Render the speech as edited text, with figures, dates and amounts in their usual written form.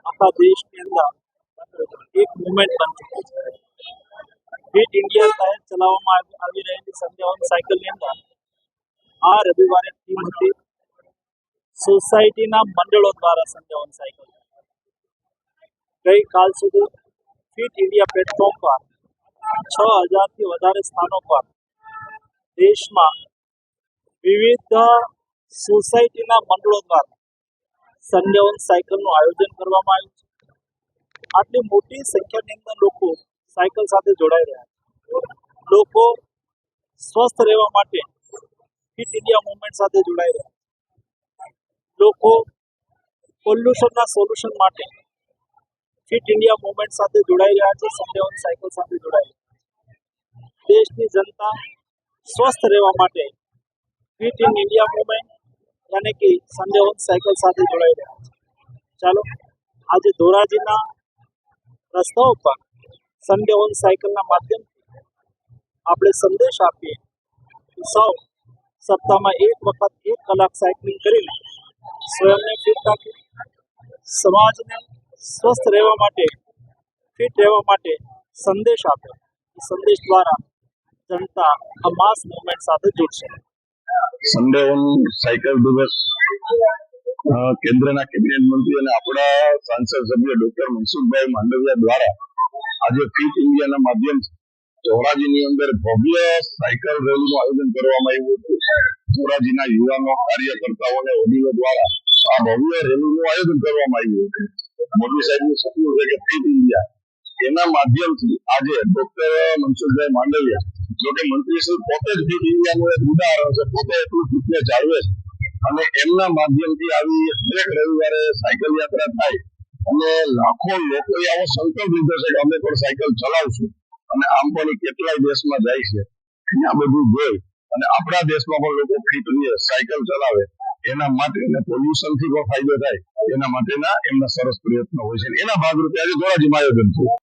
આખા દેશની અંદર એક મુવમેન્ટ બની ચૂકી છે. ફિટ ઇન્ડિયા તહેત ચલાવવામાં આવી રહેલી સંધ્યાવન સાયકલની અંદર આ રવિવારે થીમ હતી સોસાયટીના મંડળો દ્વારા સંધ્યાવન સાયકલ. ગઈકાલ સુધી ફિટ ઇન્ડિયા પ્લેટફોર્મ પર 6,000થી વધારે સ્થાનો પર દેશમાં વિવિધ સોસાયટીના મંડળો દ્વારા સંધ્યાવન સાયકલનું આયોજન કરવામાં આવ્યું છે. આટલી મોટી સંખ્યાની અંદર લોકો સાયકલ સાથે જોડાઈ રહ્યા છે. લોકો સ્વસ્થ રહેવા માટે ફિટ ઇન્ડિયા મુવમેન્ટ સાથે જોડાઈ રહ્યા છે. લોકો પોલ્યુશનના સોલ્યુશન માટે ફિટ ઇન્ડિયા મુવમેન્ટ સાથે જોડાઈ રહ્યા છે. સંધ્યાવન સાયકલ સાથે જોડાઈ રહ્યા છે. દેશની જનતા સ્વસ્થ રહેવા માટે ફિટ ઇન ઇન્ડિયા મુવમેન્ટ યાની કે સંધ્યાવન સાયકલ સાથે જોડાઈ રહ્યા છે. ચાલો આજે ધોરાજીના રસ્તાઓ પર સંધ્યાવન સાયકલના માધ્યમથી આપણે સંદેશ આપીએ સૌ સપ્તાહમાં એક વખત 1 કલાક સાયકલિંગ કરીને સ્વયંને ફિટ રાખીએ, સમાજને સ્વસ્થ રહેવા માટે ફિટ રહેવા માટે સંદેશ આપે. સંદેશ દ્વારા જનતા આ માસ મુવમેન્ટ સાથે જોડશે. સંધ્યાવન સાયકલ દિવસ કેન્દ્રના કેબિનેટ મંત્રી અને આપણા સાંસદ સભ્ય ડોક્ટર મનસુખભાઈ માંડવિયા દ્વારા આજે ફિટ ઇન્ડિયાના માધ્યમથી ધોરાજીની અંદર ભવ્ય સાયકલ રેલીનું આયોજન કરવામાં આવ્યું હતું. ધોરાજીના યુવાનો, કાર્યકર્તાઓ અને વડીલો દ્વારા આ ભવ્ય રેલીનું આયોજન કરવામાં આવ્યું હતું. મોદી સાહેબનું સપનું છે કે ફિટ ઇન્ડિયા, એના માધ્યમથી આજે ડોક્ટર મનસુખભાઈ માંડવિયા, જો કે મંત્રી શ્રી પોતે જ ફિટ ઇન્ડિયાનું એક ઉદાહરણ છે, પોતે એટલું ફિટનેસ જાળવે છે અને એમના માધ્યમથી આવી દરેક રવિવારે સાયકલ યાત્રા થાય અને લાખો લોકોએ આવો સંકલ્પ લીધો છે કે અમે પણ સાયકલ ચલાવશું. અને આમ પણ કેટલાય દેશમાં જાય છે, આ બધું જોઈ અને આપણા દેશમાં પણ લોકો ફિટ રહે, સાયકલ ચલાવે, એના માટે પોલ્યુશન થી પણ ફાયદો થાય એના માટેના એમના સરસ પ્રયત્નો હોય છે. એના ભાગરૂપે આજે ધોરાજીમાં આયોજન થયું.